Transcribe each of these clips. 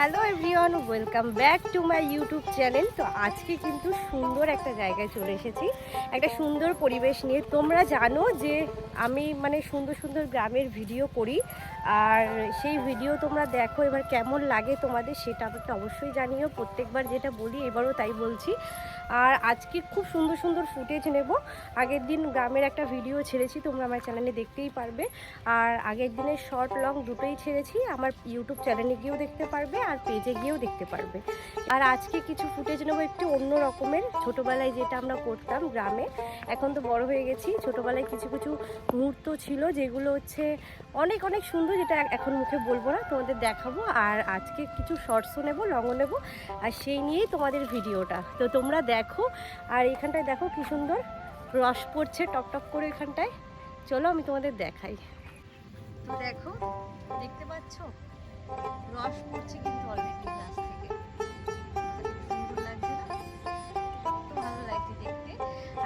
Hello everyone, welcome back to my YouTube channel. তো আজকে কিন্তু সুন্দর একটা জায়গায় চলে এসেছি, একটা সুন্দর পরিবেশ নিয়ে। তোমরা জানো যে আমি সুন্দর সুন্দর গ্রামের ভিডিও করি, আর সেই ভিডিও তোমরা দেখো। এবার কেমন লাগে তোমাদের সেটা আমাকে অবশ্যই জানিও। প্রত্যেকবার যেটা বলি এবারও তাই বলছি। আর আজকে খুব সুন্দর সুন্দর ফুটেজ নেব। আগের দিন গ্রামের একটা ভিডিও ছেড়েছি, তোমরা আমার চ্যানেলে দেখতেই পারবে। আর আগের দিনের শর্ট লং দুটোই ছেড়েছি, আমার ইউটিউব চ্যানেলে গিয়েও দেখতে পারবে আর পেজে গিয়েও দেখতে পারবে। আর আজকে কিছু ফুটেজ নেবো একটু অন্য রকমের। ছোটোবেলায় যেটা আমরা করতাম গ্রামে, এখন তো বড় হয়ে গেছি। ছোটোবেলায় কিছু কিছু মুহূর্ত ছিল যেগুলো হচ্ছে অনেক অনেক সুন্দর, যেটা এখন মুখে বলবো না, তোমাদের দেখাবো। আর আজকে কিছু শর্টসও নেবো, লংও নেবো, আর সেই নিয়েই তোমাদের ভিডিওটা। তো তোমরা দেখো। আর এখানটায় দেখো কি সুন্দর রস পড়ছে টপ টপ করে এখানটায়। চলো আমি তোমাদের দেখাই। তো দেখো, দেখতে পাচ্ছ রস পড়ছে কিন্তু অলরেডি গাছ থেকে। সুন্দর লাগছে না? ভালো লাগছে দেখতে।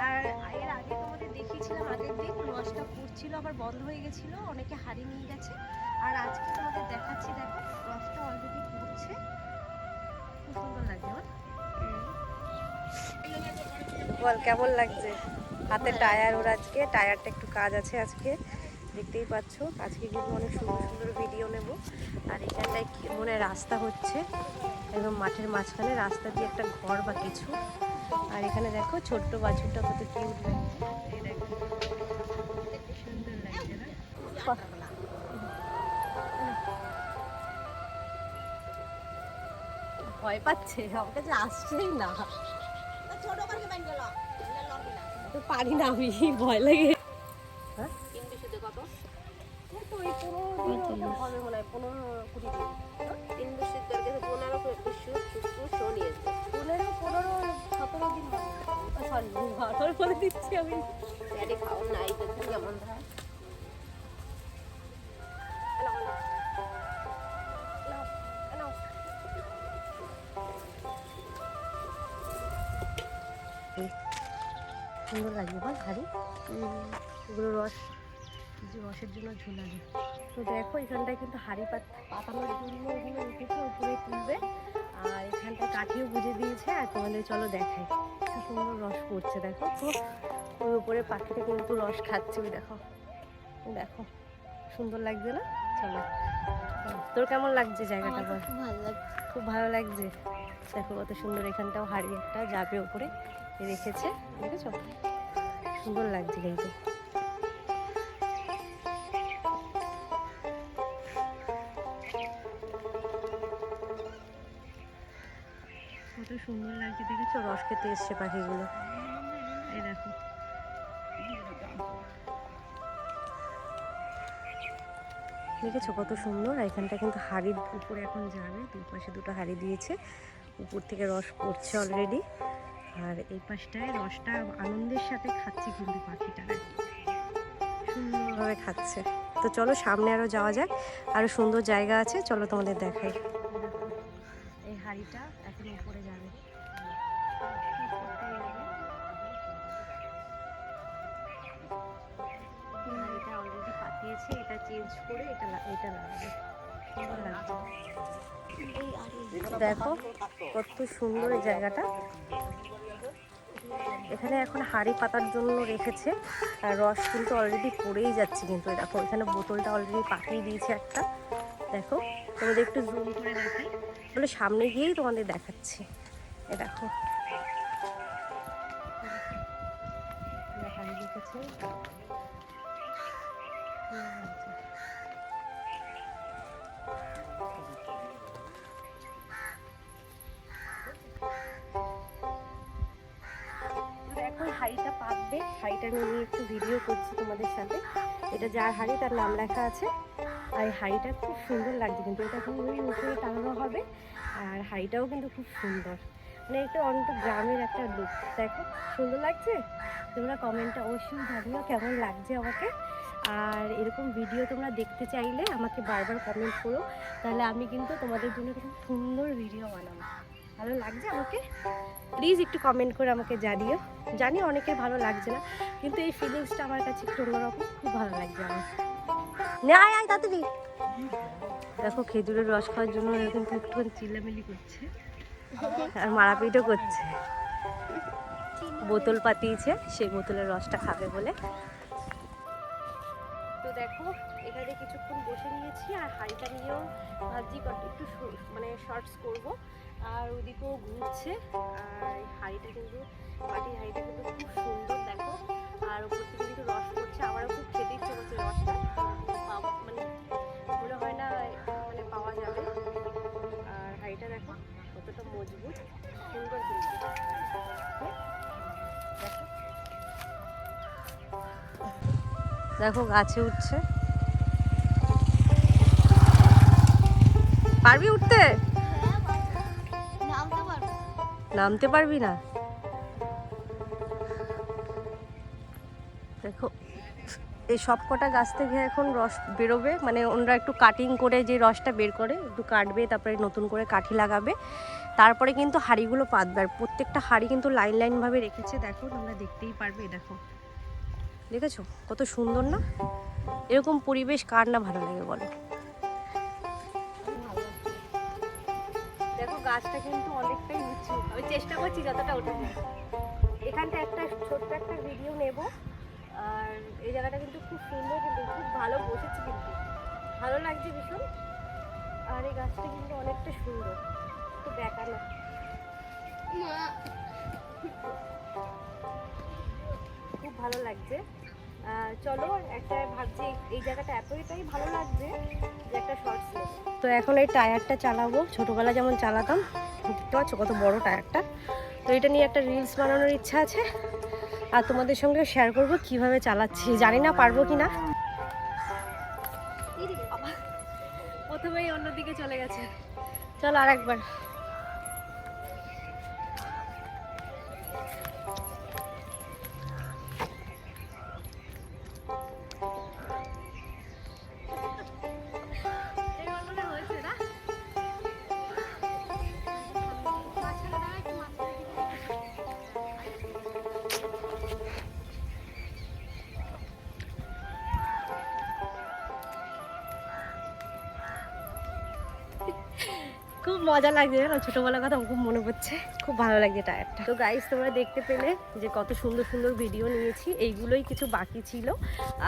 আর এর আগে তোমাদের দেখিয়েছিলাম, আগের দিন রসটা পড়ছিল আবার বন্ধ হয়ে গেছিল, অনেকে হাড়ি নিয়ে গেছে। আর আজকে তোমাদের দেখাচ্ছি, দেখো রসটা অলরেডি পড়ছে, খুব সুন্দর লাগছে। বল কেমন লাগছে? হাতে টায়ার ওর, আজকে টায়ারটা একটু কাজ আছে আজকে, দেখতেই পাচ্ছ। আজকে কিন্তু অনেক সুন্দর সুন্দর ভিডিও নেব। আর এখানটায় মনে রাস্তা হচ্ছে, একদম মাঠের মাঝখানে রাস্তা দিয়ে একটা ঘর বা কিছু। আর এখানে দেখো ছোট্ট বাছুরটা কত কিউট লাগছে, এই দেখো সুন্দর লাগছে না? ভয় পাচ্ছে, আমার কাছে আসছেই না। তো পারি না আমি, ভয় লাগে। হ্যাঁ তো ওই 15 দিন হবে মনে হয়, 15-20 দিন। 15-17 দিন সরি, বারবার বলে দিচ্ছি আমি। সুন্দর লাগবে বল হাড়ি, এগুলো রস, যে রসের জন্য ঝুলানো। তো দেখো এখানটায় কিন্তু হাড়ি পাতানোর জন্য ওগুলো রেখেছে, উপরে তুলবে। আর এখানটায় কাঠিও বুঝে দিয়েছে। আর তোমাদের চলো দেখাই কি সুন্দর রস পড়ছে। দেখো তো ওই উপরে পাখিটা কিন্তু রস খাচ্ছে, ওই দেখো, দেখো সুন্দর লাগছে না? চলো, তোর কেমন লাগছে জায়গাটা বল? খুব ভালো লাগছে। দেখো কত সুন্দর, এখানটাও হাড়ি একটা যাবে উপরে রেখেছে, দেখেছো? সুন্দর লাগছে কিন্তু। কত সুন্দর লাগছে, দেখেছো? রস খেতে এসছে পাখিগুলো, এই দেখো। দেখেছো কত সুন্দর? এখানটা কিন্তু হাড়ির উপরে এখন যাবে, দুই পাশে দুটো হাড়ি দিয়েছে, উপর থেকে রস পড়ছে অলরেডি। আর এই পাশটায় রসটা আনন্দের সাথে খাচ্ছে কিন্তু পাখিটা, সুন্দরভাবে খাচ্ছে। তো চলো সামনে আরো যাওয়া যাক, আরো সুন্দর জায়গা আছে, চলো তোমাদের দেখাই। এই হাড়িটা এখন উপরে যাবে, হাড়িটা অলরেডি পাতিয়েছে, এটা চেঞ্জ করে এটা লাগাবে। সুন্দর লাগছে, দেখো কত সুন্দর এই জায়গাটা। এখানে এখন হাঁড়ি পাতার জন্য রেখেছে, আর রস কিন্তু অলরেডি পড়েই যাচ্ছে কিন্তু। দেখো এখানে বোতলটা অলরেডি পাঠিয়ে দিয়েছে একটা, দেখো। তোমাদের একটু জুম করে দেখাই, বলে সামনে গিয়েই তোমাদের দেখাচ্ছি। এ দেখো হাঁড়ি রেখেছে, এখন হাঁড়িটা পাতবে। হাঁড়িটা নিয়ে একটু ভিডিও করছি তোমাদের সাথে। এটা যার হাঁড়ি তার নাম লেখা আছে। আর এই হাঁড়িটা খুব সুন্দর লাগছে কিন্তু, এটা এখন ওই উপরে টানানো হবে। আর হাঁড়িটাও কিন্তু খুব সুন্দর, একটু অনেক গ্রামের একটা লুক। দেখো সুন্দর লাগছে। তোমরা কমেন্টে অবশ্যই জানিও কেমন লাগছে আমাকে। আর এরকম ভিডিও তোমরা দেখতে চাইলে আমাকে বারবার কমেন্ট করো, তাহলে আমি কিন্তু তোমাদের জন্য খুব সুন্দর ভিডিও বানাবো। ভালো লাগছে আমাকে? প্লিজ একটু কমেন্ট করে আমাকে জানিও। জানি অনেকের ভালো লাগছে না, কিন্তু এই ফিলিংসটা আমার কাছে একটু অন্যরকম, খুব ভালো লাগছে আমার। না আয় তাড়াতাড়ি। দেখো খেজুরের রস খাওয়ার জন্য এরকম একটুখানি চিল্লামিলি করছে আর মারাপিটও করছে। বোতল পাতিয়েছে, সেই বোতলের রসটা খাবে বলে। তো দেখো এখানে কিছুক্ষণ বসে নিয়েছি আর হাঁড়িটা নিয়েও ভাবছি একটু মানে শর্টস করবো। আর ওদিকেও ঘুরছে। আর হাঁড়িটা কিন্তু মাটির হাঁড়িটা কিন্তু খুব সুন্দর দেখো। আর ওপর থেকে কিন্তু রস পড়ছে, আমারও খুব খেতে ইচ্ছে করছে রসটা, মানে মনে হয় না মানে পাওয়া যাবে। আর হাঁড়িটা দেখো কতটা মজবুত, সুন্দর কিন্তু দেখো গাছে উঠছে। পারবি উঠতে? নামতে পারবি না? দেখো এই সব কটা গাছ থেকে এখন রস বেরোবে, মানে ওনারা একটু কাটিং করে যে রসটা বের করে একটু কাটবে, তারপরে নতুন করে কাঠি লাগাবে, তারপরে কিন্তু হাঁড়িগুলো পাতবে। আর প্রত্যেকটা হাঁড়ি কিন্তু লাইন লাইনভাবে রেখেছে, দেখো তোমরা দেখতেই পারবে। দেখো দেখেছো কত সুন্দর না? এরকম পরিবেশ কার না ভালো লাগে বলো? দেখো গাছটা কিন্তু অনেকটাই উঁচু, আমি চেষ্টা করছি যতটা ওঠা যায়। এখানটা একটা ছোট্ট একটা ভিডিও নেব। আর এই জায়গাটা কিন্তু খুব সুন্দর, কিন্তু খুব ভালো বসেছে, কিন্তু ভালো লাগছে ভীষণ। আর এই গাছটা কিন্তু অনেকটা সুন্দর, একটু দেখানো। খুব ভালো লাগছে। চলো একটা ভাবছি এই জায়গাটা এতটাই ভালো লাগছে যে একটা শর্টস নেব। তো এখন এই টায়ারটা চালাবো, ছোটোবেলা যেমন চালাতাম, দেখতে পাচ্ছ কত বড় টায়ারটা। তো এটা নিয়ে একটা রিলস বানানোর ইচ্ছা আছে, আর তোমাদের সঙ্গে শেয়ার করবো কিভাবে চালাচ্ছি। জানি না পারবো কি না। প্রথমেই অন্যদিকে চলে গেছে, চলো আর একবার। খুব মজা লাগছে না, ছোটোবেলার কথা খুব মনে পড়ছে, খুব ভালো লাগছে টায়ারটা। তো গাইস তোমরা দেখতে পেলে যে কত সুন্দর সুন্দর ভিডিও নিয়েছি, এইগুলোই কিছু বাকি ছিল।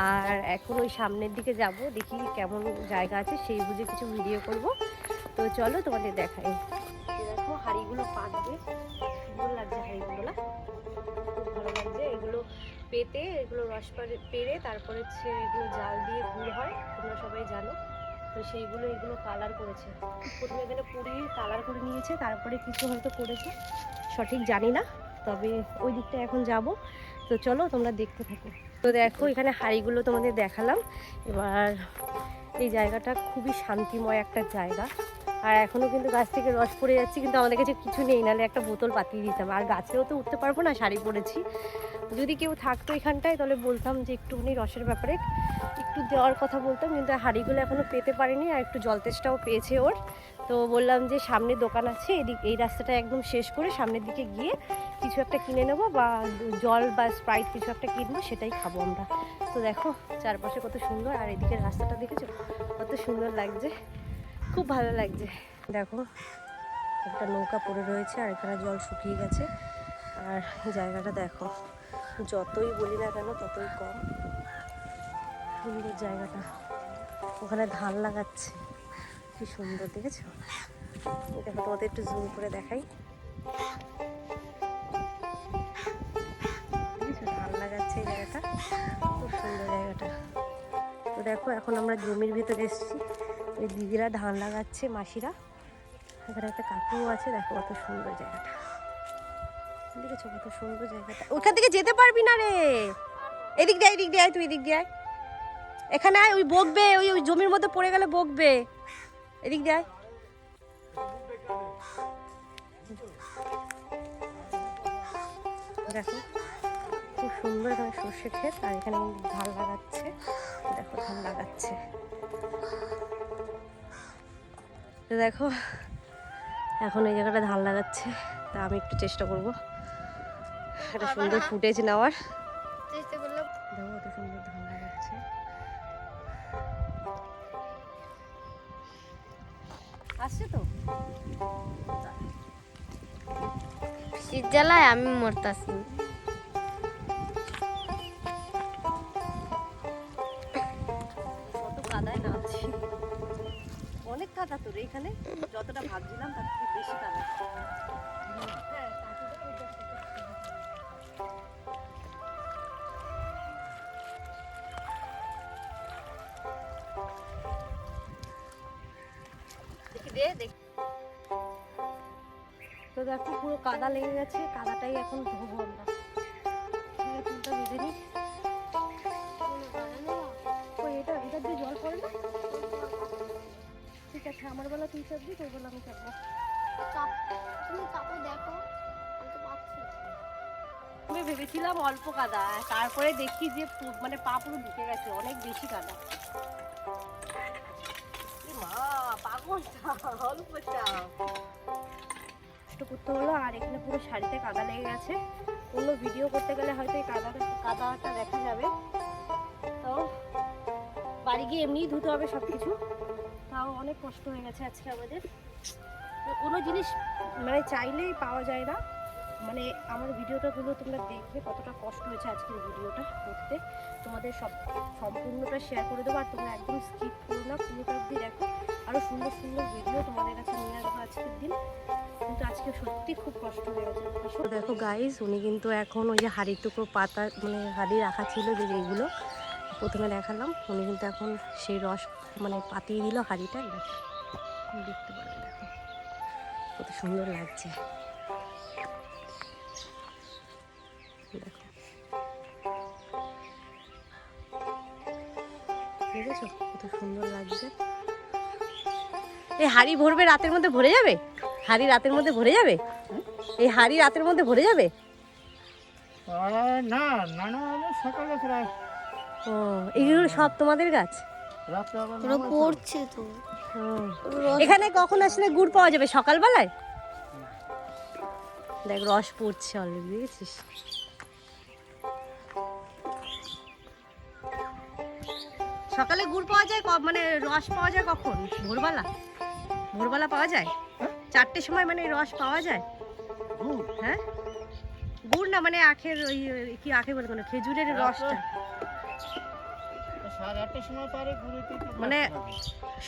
আর এখন ওই সামনের দিকে যাব, দেখি কেমন জায়গা আছে, সেই বুঝে কিছু ভিডিও করব। তো চলো তোমাদের দেখাই। দেখো হাঁড়িগুলো পাতবে, সুন্দর লাগছে হাঁড়িগুলো না? খুব ভালো লাগছে এগুলো পেতে, এগুলো রস পেরে তারপরে হচ্ছে এগুলো জাল দিয়ে গুড় হয়, তোমরা সবাই জানো। তো সেইগুলো এগুলো কালার করেছে, প্রথমে এখানে পুড়িয়ে কালার করে নিয়েছে, তারপরে কিছু হয়তো করেছে, সঠিক জানি না। তবে ওই দিকটা এখন যাব, তো চলো তোমরা দেখতে থাকো। তো দেখো এখানে হাঁড়িগুলো তোমাদের দেখালাম। এবার এই জায়গাটা খুবই শান্তিময় একটা জায়গা। আর এখনও কিন্তু গাছ থেকে রস পড়ে যাচ্ছে, কিন্তু আমাদের কাছে কিছু নেই, নাহলে একটা বোতল পাতিয়ে দিতাম। আর গাছেও তো উঠতে পারবো না, শাড়ি পরেছি। যদি কেউ থাকতো এখানটায় তাহলে বলতাম যে একটুখানি রসের ব্যাপারে একটু দেওয়ার কথা বলতাম, কিন্তু হাঁড়িগুলো এখনও পেতে পারিনি। আর একটু জল তেষ্টাও পেয়েছে ওর, তো বললাম যে সামনে দোকান আছে, এই রাস্তাটা একদম শেষ করে সামনের দিকে গিয়ে কিছু একটা কিনে নেবো, বা জল বা স্প্রাইট কিছু একটা কিনবো, সেটাই খাবো আমরা। তো দেখো চারপাশে কত সুন্দর, আর এদিকের রাস্তাটা দেখেছো কত সুন্দর লাগছে, খুব ভালো লাগছে। দেখো একটা নৌকা পড়ে রয়েছে, আর এখানে জল শুকিয়ে গেছে। আর জায়গাটা দেখো, যতই বলি না কেন ততই কম, সুন্দর জায়গাটা। ওখানে ধান লাগাচ্ছে, কি সুন্দর দেখেছো? দেখো তোমাদের একটু জুম করে দেখাই, ধান লাগাচ্ছে এই জায়গাটা, খুব সুন্দর জায়গাটা। তো দেখো এখন আমরা জমির ভিতরে এসেছি, ওই দিদিরা ধান লাগাচ্ছে, মাসিরা। এখানে একটা কাকুও আছে, দেখো কত সুন্দর জায়গাটা, দেখেছো কত সুন্দর জায়গাটা। ওখান থেকে যেতে পারবি না রে, এদিক দিয়ে এদিক দিয়ে আয়, তুই এদিক দিয়ে আয়, এখানে আয়, ওই বকবে, ওই জমির মধ্যে পড়ে গেলে বকবে, এদিক দিয়ে আয়। দেখো খুব সুন্দর এখানে সর্ষে ক্ষেত, আর এখানে ধান লাগাচ্ছে, দেখো ধান লাগাচ্ছে। তো দেখো এখন এই জায়গাটা ধান লাগাচ্ছে, তা আমি একটু চেষ্টা করবো একটা সুন্দর ফুটেজ নেওয়ার। দেখো কত সুন্দর ধান লাগাচ্ছে, আসছে তো শীত জ্বালায় আমি মরতাছি। কত কাদায় নামছি, অনেক কাদা তোর এখানে, যতটা ভাবছিলাম তার থেকে বেশি কাদা। হ্যাঁ, দেখি দে দেখ। তো দেখো পুরো কাদা লেগে গেছে, কাদাটাই এখন ধোবো আমরা। চুলটা বেঁধে নিই। ওই এটা এটার দিয়ে জল পড়ে না? ঠিক আছে, আমার বেলা তুই চাপবি, তোর বেলা আমি চাপবো। তুমি কাপড় দেখো, আমি তো পাচ্ছি। আমি ভেবেছিলাম অল্প কাদা, তারপরে দেখি যে মানে পা পুরো ঢুকে গেছে, অনেক বেশি কাদা। মা পাগল অল্প চাপ করতে হলো। আর এখানে পুরো শাড়িতে কাদা লেগে গেছে, অন্য ভিডিও করতে গেলে হয়তো এই কাদাটা দেখা যাবে। তো বাড়ি গিয়ে এমনিই ধুতে হবে সব কিছু, তাও অনেক কষ্ট হয়ে গেছে আজকে আমাদের। কোনো জিনিস মানে চাইলেই পাওয়া যায় না। মানে আমার ভিডিওটাগুলো তোমরা দেখবে কতটা কষ্ট হয়েছে আজকের ভিডিওটা করতে, তোমাদের সম্পূর্ণটা শেয়ার করে দেবো। আর তোমরা একদম স্কিপ করো না, পুরোটা অবধি দেখো। আরও সুন্দর সুন্দর ভিডিও তোমাদের কাছে নিয়ে আসবো আজকের দিন। কিন্তু আজকে সত্যি খুব কষ্ট হয়ে গেছে। দেখো গাইস, উনি কিন্তু এখন ওই যে হাঁড়ির টুকরো পাতা, মানে হাঁড়ি রাখা ছিল যে যেগুলো প্রথমে দেখালাম, উনি কিন্তু এখন সেই রস মানে পাতিয়ে দিল হাঁড়িটা। দেখতে পারবে, দেখো কত সুন্দর লাগছে। দেখো দেখেছো কত সুন্দর লাগছে। এই হাঁড়ি ভরবে, রাতের মধ্যে ভরে যাবে? হাঁড়ি রাতের মধ্যে ভরে যাবে? এই হাঁড়ি রাতের মধ্যে ভরে যাবে? না না না, সকালে প্রায়। ও, এইগুলো সব তোমাদের গাছ? ওরা পড়ছে তো। এখানে কখন আসলে গুড় পাওয়া যাবে? সকালবেলায়? দেখ রস পড়ছে অলরেডি, দেখেছিস? সকালে গুড় পাওয়া যায়, মানে রস পাওয়া যায় কখন? ভোরবেলা? ভোরবেলা পাওয়া যায় 4টের সময়, মানে রস পাওয়া যায়? হ্যাঁ, গুড় না, মানে আখের ওই কি আখে বলে কোনো খেজুরের রসটা। 8:30 সময় পারে ঘুরে, মানে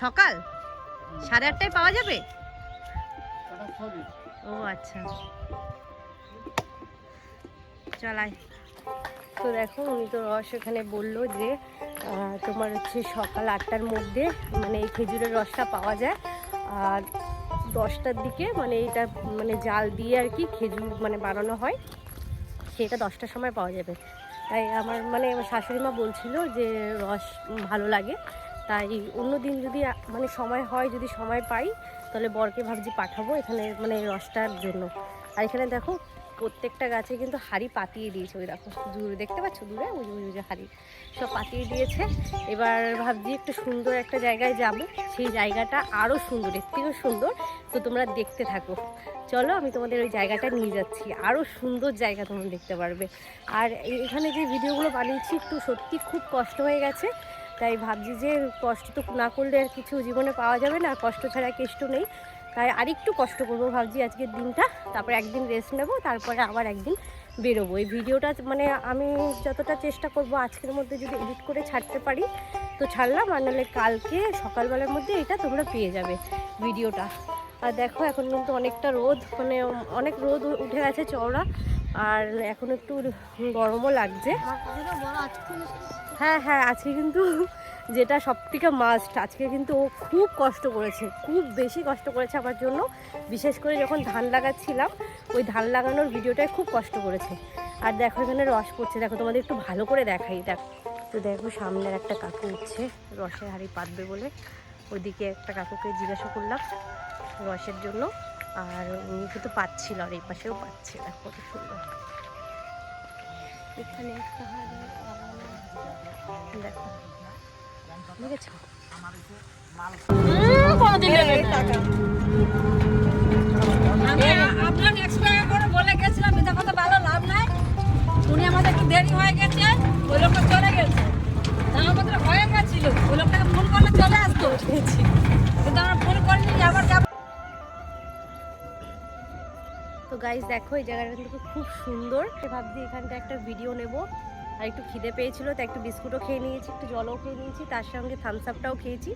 সকাল 8:30টায় পাওয়া যাবে? ও আচ্ছা, চলাই। তো দেখো উনি তো রস এখানে বললো যে তোমার হচ্ছে সকাল 8টার মধ্যে মানে এই খেজুরের রসটা পাওয়া যায়। আর 10টার দিকে মানে এটা মানে জাল দিয়ে আর কি খেজুর মানে বানানো হয়, সেটা 10টার সময় পাওয়া যাবে। তাই আমার মানে আমার শাশুড়ি মা বলছিল যে রস ভালো লাগে, তাই অন্য দিন যদি মানে সময় হয়, যদি সময় পাই, তাহলে বরকে ভাবছি পাঠাবো এখানে মানে রসটার জন্য। আর এখানে দেখো প্রত্যেকটা গাছে কিন্তু হাঁড়ি পাতিয়ে দিয়েছে, ওই দেখো দূরে দেখতে পাচ্ছ, দূরে ওই যে হাঁড়ি সব পাতিয়ে দিয়েছে। এবার ভাবছি একটু সুন্দর একটা জায়গায় যাব, সেই জায়গাটা আরও সুন্দর, এর থেকেও সুন্দর। তো তোমরা দেখতে থাকো, চলো আমি তোমাদের ওই জায়গাটা নিয়ে যাচ্ছি, আরও সুন্দর জায়গা তোমরা দেখতে পারবে। আর এখানে যে ভিডিওগুলো বানিয়েছি একটু সত্যি খুব কষ্ট হয়ে গেছে, তাই ভাবছি যে কষ্ট তো না করলে আর কিছু জীবনে পাওয়া যাবে না, কষ্ট ছাড়া কেষ্ট নেই। তাই আরেকটু কষ্ট করবো ভাবছি আজকের দিনটা, তারপরে একদিন রেস্ট নেবো, তারপরে আবার একদিন বেরোবো। এই ভিডিওটা মানে আমি যতটা চেষ্টা করব আজকের মধ্যে যদি এডিট করে ছাড়তে পারি তো ছাড়লাম, আর নাহলে কালকে সকালবেলার মধ্যে এটা তোমরা পেয়ে যাবে ভিডিওটা। আর দেখো এখন কিন্তু অনেকটা রোদ, মানে অনেক রোদ উঠে গেছে চওড়া, আর এখন একটু গরমও লাগছে। হ্যাঁ হ্যাঁ, আজকে কিন্তু যেটা সবথেকে মাস্ট, আজকে কিন্তু ও খুব কষ্ট করেছে, খুব বেশি কষ্ট করেছে আমার জন্য। বিশেষ করে যখন ধান লাগাচ্ছিলাম, ওই ধান লাগানোর ভিডিওটায় খুব কষ্ট করেছে। আর দেখো এখানে রস পড়ছে, দেখো তোমাদের একটু ভালো করে দেখাই। দেখো তো, দেখো সামনের একটা কাকু উঠছে রসের হাঁড়ি পাতবে বলে, ওইদিকে একটা কাকুকে জিজ্ঞাসা করলাম রসের জন্য, আর উনি কিন্তু পাচ্ছিল, আর এই পাশেও পাচ্ছে। দেখো কত সুন্দর, এখানে একটা হাঁড়ি, দেখো দেখেছো? আপনার এক্সট্রা করে বলে গেছিলাম, এটা কথা ভালো লাভ নাই। উনি আমাদের একটু দেরি হয়ে গেছে, ওই লোকটা চলে গেছে। আমাদের হয়ে গেছিল, ওই লোকটাকে ফোন করলে চলে আসতো, কিন্তু আমরা ফোন করিনি, আবার গাইস দেখো এই জায়গাটা কিন্তু খুব সুন্দর। ভাবছি এখানটা একটা ভিডিও নেব, আর একটু খিদে পেয়েছিল তো একটু বিস্কুটও খেয়ে নিয়েছি, একটু জলও খেয়ে নিয়েছি, তার সঙ্গে থামস আপটাও খেয়েছি।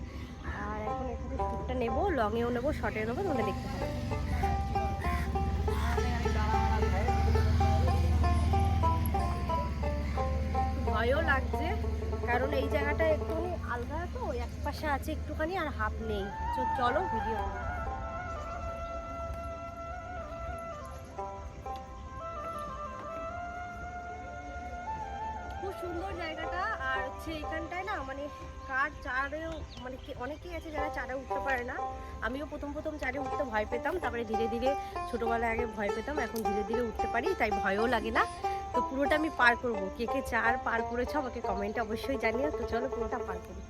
আর এখন এখানে শ্যুটটা নেবো, লংয়েও নেবো, শর্টেও নেবো, তোমরা দেখতে পাবো। ভয়ও লাগছে কারণ এই জায়গাটা একটুখানি আলগা, তো এক পাশে আছে একটুখানি আর হাফ নেই। চলো ভিডিও। খুব সুন্দর জায়গাটা। আর হচ্ছে এখানটায় না মানে কার চারেও মানে অনেকেই আছে যারা চারে উঠতে পারে না। আমিও প্রথম চারে উঠতে ভয় পেতাম, তারপরে ধীরে ধীরে ছোটোবেলায় আগে ভয় পেতাম, এখন ধীরে ধীরে উঠতে পারি, তাই ভয়ও লাগে না। তো পুরোটা আমি পার করব। কে কে চার পার করেছো আমাকে কমেন্টে অবশ্যই জানিও। তো চলো পুরোটা পার করি।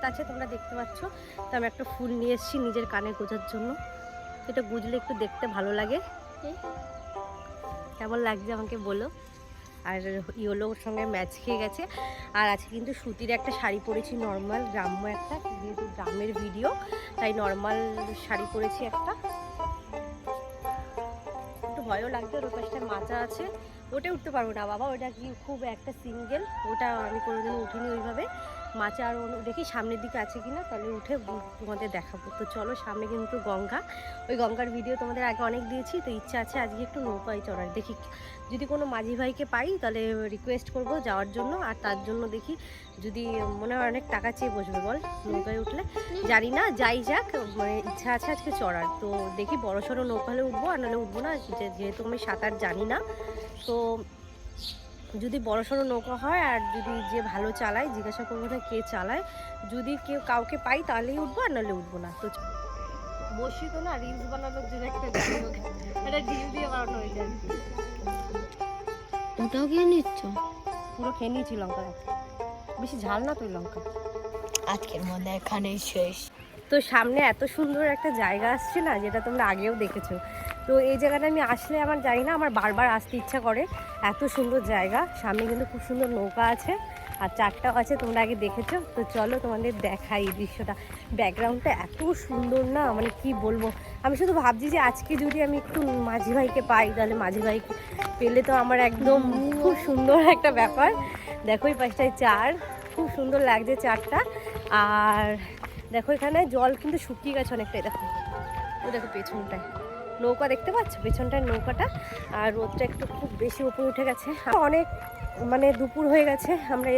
তাছাড়া তোমরা দেখতে পাচ্ছ তো আমি একটা ফুল নিয়ে এসেছি নিজের কানে গোজার জন্য। এটা গুজলে একটু দেখতে ভালো লাগে। কেমন লাগছে আমাকে বলো। আর ইয়েলোর সঙ্গে ম্যাচ খেয়ে গেছে। আর আজকে কিন্তু সুতির একটা শাড়ি পরেছি, নর্মাল গ্রাম্য একটা, যেহেতু গ্রামের ভিডিও তাই নর্মাল শাড়ি পরেছি একটা। একটু ভয়ও লাগছে, ওর পাশটা মাচা আছে, ওটা উঠতে পারবো না বাবা, ওটা কি খুব একটা সিঙ্গেল, ওটা আমি কোনোদিন উঠিনি ওইভাবে। মাচা আর দেখি সামনের দিকে আছে কিনা, তাহলে উঠে তোমাদের দেখাবো। তো চলো, সামনে কিন্তু গঙ্গা, ওই গঙ্গার ভিডিও তোমাদের আগে অনেক দিয়েছি। তো ইচ্ছা আছে আজকে একটু নৌকায় চড়ার, দেখি যদি কোনো মাঝি ভাইকে পাই তাহলে রিকোয়েস্ট করব যাওয়ার জন্য। আর তার জন্য দেখি যদি মনে হয় অনেক টাকা চেয়ে বসবে বল নৌকায় উঠলে, জানি না, যাই যাক, মানে ইচ্ছা আছে আজকে চড়ার। তো দেখি বড় সড়ো নৌকা হলে উঠবো, আর নাহলে উঠবো না, যেহেতু আমি সাঁতার জানি না। তো যদি বড় সড়ো নৌকা হয় আর যদি যে ভালো চালায়, জিজ্ঞাসা করবো না কে চালায়, যদি কেউ কাউকে পাই তাহলেই উঠবো, আর নাহলে উঠবো না। তো বসি তো না, রিলস বানানোর জন্য একটা ডিম দিয়ে বানানো হয়ে যায়। ওটাও খেয়ে নিচ্ছ? পুরো খেয়ে নিয়েছি লঙ্কা, বেশি ঝাল না তুই লঙ্কা। আজকের মধ্যে এখানেই শেষ। তো সামনে এত সুন্দর একটা জায়গা আসছে না, যেটা তোমরা আগেও দেখেছো। তো এই জায়গাটা আমি আসলে আমার জানি না, আমার বারবার আসতে ইচ্ছা করে, এত সুন্দর জায়গা। সামনে কিন্তু খুব সুন্দর নৌকা আছে, আর চারটাও আছে, তোমরা আগে দেখেছো। তো চলো তোমাদের দেখাই এই দৃশ্যটা। ব্যাকগ্রাউন্ডটা এত সুন্দর না, মানে কি বলবো। আমি শুধু ভাবছি যে আজকে যদি আমি একটু মাঝি ভাইকে পাই, তাহলে মাঝি ভাই পেলে তো আমার একদম খুব সুন্দর একটা ব্যাপার। দেখো এই পাশটায় চার, খুব সুন্দর লাগছে চারটা। আর দেখো এখানে জল কিন্তু শুকিয়ে গেছে অনেকটাই, দেখো ও দেখো পেছনটায় নৌকা দেখতে পাচ্ছ, পেছনটায় নৌকাটা। আর রোদটা একটু খুব বেশি উপরে উঠে গেছে, অনেক মানে দুপুর হয়ে গেছে। আমরা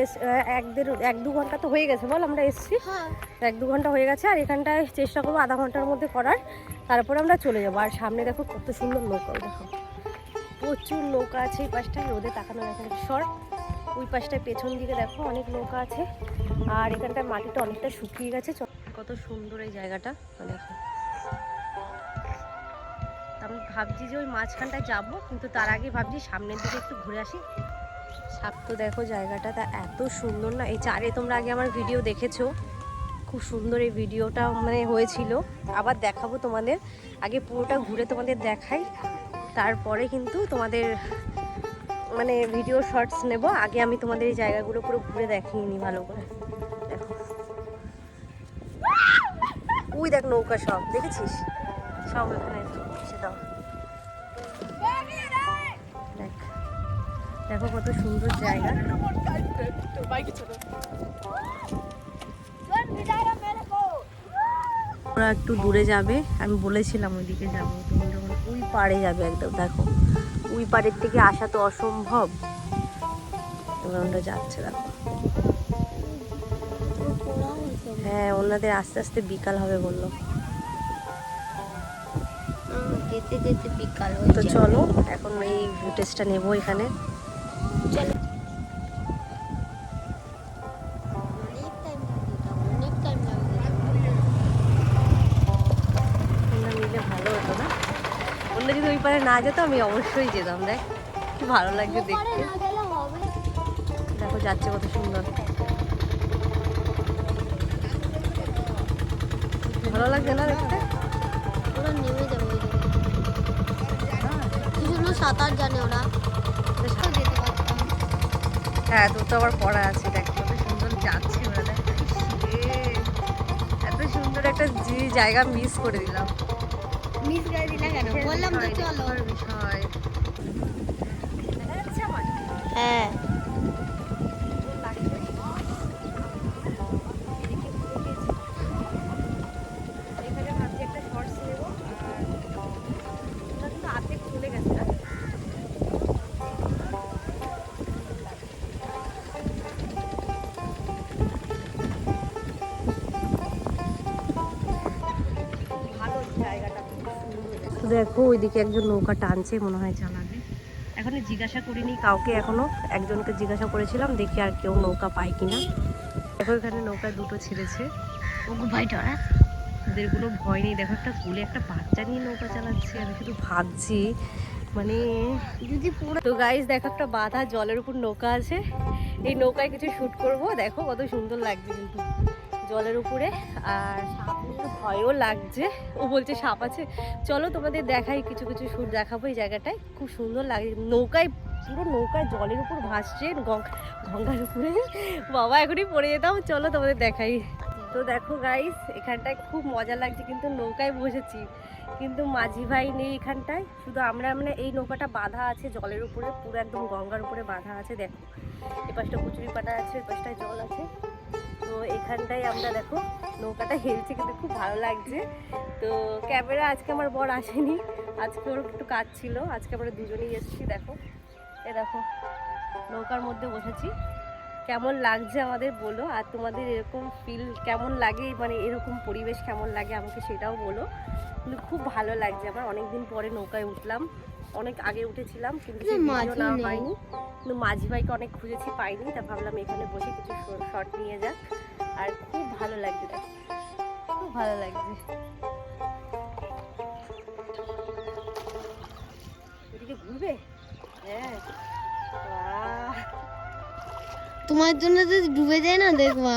এক দু ঘন্টা তো হয়ে গেছে বল আমরা এসছি, 1-2 ঘন্টা হয়ে গেছে। আর এখানটায় চেষ্টা করবো আধা ঘন্টার মধ্যে করার, তারপরে আমরা চলে যাবো। আর সামনে দেখো কত সুন্দর নৌকা, দেখো প্রচুর নৌকা আছে এই পাশটায়, রোদে তাকানো এখানে সর। ওই পাশটায় পেছন দিকে দেখো অনেক নৌকা আছে। আর এখানটায় মাটিটা অনেকটা শুকিয়ে গেছে। কত সুন্দর এই জায়গাটা দেখো। আমি ভাবছি যে ওই মাঝখানটায় যাবো, কিন্তু তার আগে ভাবছি সামনের দিকে একটু ঘুরে আসি। তো দেখো জায়গাটা তা এত সুন্দর না। এই চারে তোমরা আগে আমার ভিডিও দেখেছো, খুব সুন্দর এই ভিডিওটা মানে হয়েছিল। আবার দেখাবো তোমাদের, আগে পুরোটা ঘুরে তোমাদের দেখাই, তারপরে কিন্তু তোমাদের মানে ভিডিও শর্টস নেব। আগে আমি তোমাদের এই জায়গাগুলো পুরো ঘুরে দেখিয়ে নিই ভালো করে। দেখো ওই দেখ নৌকা, সব দেখেছিস, সব এখানে এসে দাও। দেখো কত সুন্দর জায়গা। ওরা একটু দূরে যাবে, আমি বলেছিলাম ওইদিকে যাবো, তুমি যখন ওই পাড়ে যাবে একদম, দেখো ওই পাড়ের থেকে আসা তো অসম্ভব। এবার ওরা যাচ্ছে দেখো। হ্যাঁ ওনাদের আস্তে আস্তে বিকাল হবে বললো। যেতে যেতে বিকাল তো চলো এখন এই ফুটেজটা নেবো এখানে। চলো। নিলে ভালো হতো না, অন্য যদি ওই পারে না যেত আমি অবশ্যই যেতাম। দেখ কি ভালো লাগছে দেখতে, দেখো যাচ্ছে কত সুন্দর, ভালো লাগছে না দেখতে। ওরা নেমে যাবে, কিছু সাঁতার জানে ওরা, যেতে পারতাম। হ্যাঁ তোর তো আবার পড়া আছে, দেখ কত সুন্দর যাচ্ছে ওরা, দেখ এত সুন্দর একটা জায়গা মিস করে দিলাম। মিস করে দিলা কেন? বললাম তো চলো। বিষয় দেখা যাচ্ছে আমার? হ্যাঁ। এখানে ভাবছি একটা শর্টস নেব, আর ওটা কিন্তু আর্ধেক চলে গেছে না? ভালো জায়গাটা, খুব সুন্দর। দেখো ওইদিকে একজন নৌকা টানছে, মনে হয় চালাবে। এখনো জিজ্ঞাসা করিনি কাউকে, এখনো একজনকে জিজ্ঞাসা করেছিলাম, দেখি আর কেউ নৌকা পায় কিনা। দেখো এখানে নৌকা দুটো ছেড়েছে, ওগো ভাই ডরা। ওদের কোনো ভয় নেই। দেখো একটা কোলে একটা বাচ্চা নিয়ে নৌকা চালাচ্ছে। আমি শুধু ভাবছি মানে যদি পুরো তো গাইস দেখো একটা বাঁধা জলের উপর নৌকা আছে, এই নৌকায় কিছু শ্যুট করব। দেখো কত সুন্দর লাগছে কিন্তু জলের উপরে, আর একটু ভয়ও লাগছে। ও বলছে সাপ আছে, চলো তোমাদের দেখাই, কিছু কিছু শ্যুট দেখাবো এই জায়গাটায়। খুব সুন্দর লাগে নৌকায়, পুরো নৌকায় জলের উপর ভাসছে, গঙ্গার উপরে। বাবা এখনই পড়ে যেতাম, চলো তোমাদের দেখাই। তো দেখো গাইস এখানটায় খুব মজা লাগছে, কিন্তু নৌকায় বসেছি, কিন্তু মাঝি ভাই নেই এখানটায়, শুধু আমরা। মানে এই নৌকাটা বাঁধা আছে জলের উপরে, পুরো একদম গঙ্গার উপরে বাঁধা আছে। দেখো এ পাশটা কচুরি পানা আছে, ওই পাশটায় জল আছে। তো এখানটায় আমরা দেখো নৌকাটা হেলছে, কিন্তু খুব ভালো লাগছে। তো ক্যামেরা আজকে আমার বর আসেনি, আজকে ওর একটু কাজ ছিল, আজকে আমরা দুজনেই এসেছি। দেখো এ দেখো নৌকার মধ্যে বসেছি, কেমন লাগছে আমাদের বলো। আর তোমাদের এরকম ফিল কেমন লাগে, মানে এরকম পরিবেশ কেমন লাগে আমাকে সেটাও বলো। কিন্তু খুব ভালো লাগছে আমার, অনেক দিন পরে নৌকায় উঠলাম। অনেক আগে উঠেছিলাম কিন্তু সেই ভিডিও নেওয়া হয়নি, কিন্তু মাঝি ভাইকে অনেক খুঁজেছি পাইনি, তা ভাবলাম এখানে বসে কিছু শর্ট নিয়ে যাক। আর খুব ভালো লাগছে, দেখো খুব ভালো লাগছে। এদিকে ঘুরবে? হ্যাঁ বাহ, তোমার জন্য যদি ডুবে যায় না দেখবা।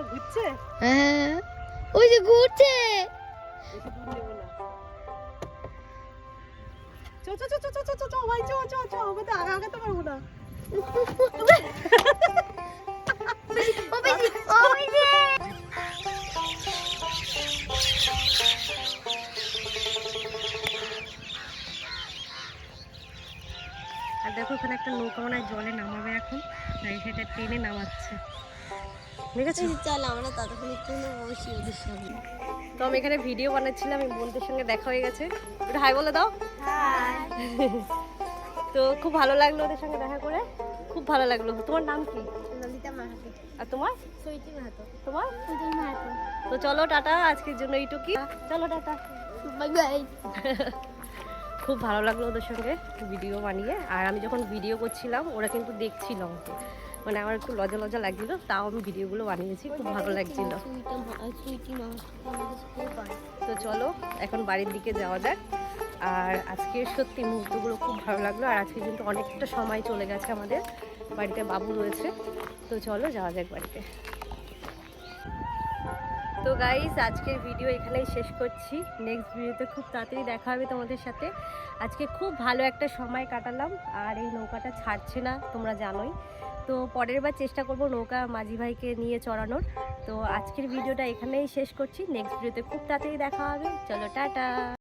ঘুরছে, হ্যাঁ ওই যে ঘুরছে। বেশি দূর নেবো না। চো চো চো চো চো চো চো চো ভাই চো চো চো, আমাকে তো আগাতে পারবো না। আর দেখো এখানে একটা নৌকা মনে হয় জলে নামাবে এখন, তাই সেটা টেনে নামাচ্ছে, ঠিক আছে? চল আমরা ততক্ষণ একটু বসি ওদের সামনে। তো আমি এখানে ভিডিও বানাচ্ছিলাম, এই বোনদের সঙ্গে দেখা হয়ে গেছে, একটু হাই বলে দাও। তো খুব ভালো লাগলো ওদের সঙ্গে দেখা করে, খুব ভালো লাগলো। তোমার নাম কি? ললিতা মাহাতো। আর তোমার? সৈতি মাহাতো। তোমার? সুজন মাহাতো। তো চলো টাটা, আজকের জন্য এইটুকুই, চলো টাটা, বাই বাই। খুব ভালো লাগলো ওদের সঙ্গে ভিডিও বানিয়ে। আর আমি যখন ভিডিও করছিলাম ওরা কিন্তু দেখছিল আমাকে, মানে আমার একটু লজ্জা লজ্জা লাগছিল, তাও আমি ভিডিওগুলো বানিয়েছি, খুব ভালো লাগছিল। তো চলো এখন বাড়ির দিকে যাওয়া যাক। আর আজকে সত্যি মুহূর্তগুলো খুব ভালো লাগলো, আর আজকে কিন্তু অনেকটা সময় চলে গেছে আমাদের, বাড়িতে বাবু রয়েছে। তো চলো যাওয়া যাক বাড়িতে। তো গাইস আজকের ভিডিও এখানেই শেষ করছি, নেক্সট ভিডিওতে খুব তাড়াতাড়ি দেখা হবে তোমাদের সাথে। আজকে খুব ভালো একটা সময় কাটালাম, আর এই নৌকাটা ছাড়ছে না তোমরা জানোই। তো পরের বার চেষ্টা করব নৌকা মাঝি ভাইকে নিয়ে চড়ানোর। তো আজকের ভিডিওটা এখানেই শেষ করছি, নেক্সট ভিডিওতে খুব তাড়াতাড়ি দেখা হবে, চলো টাটা।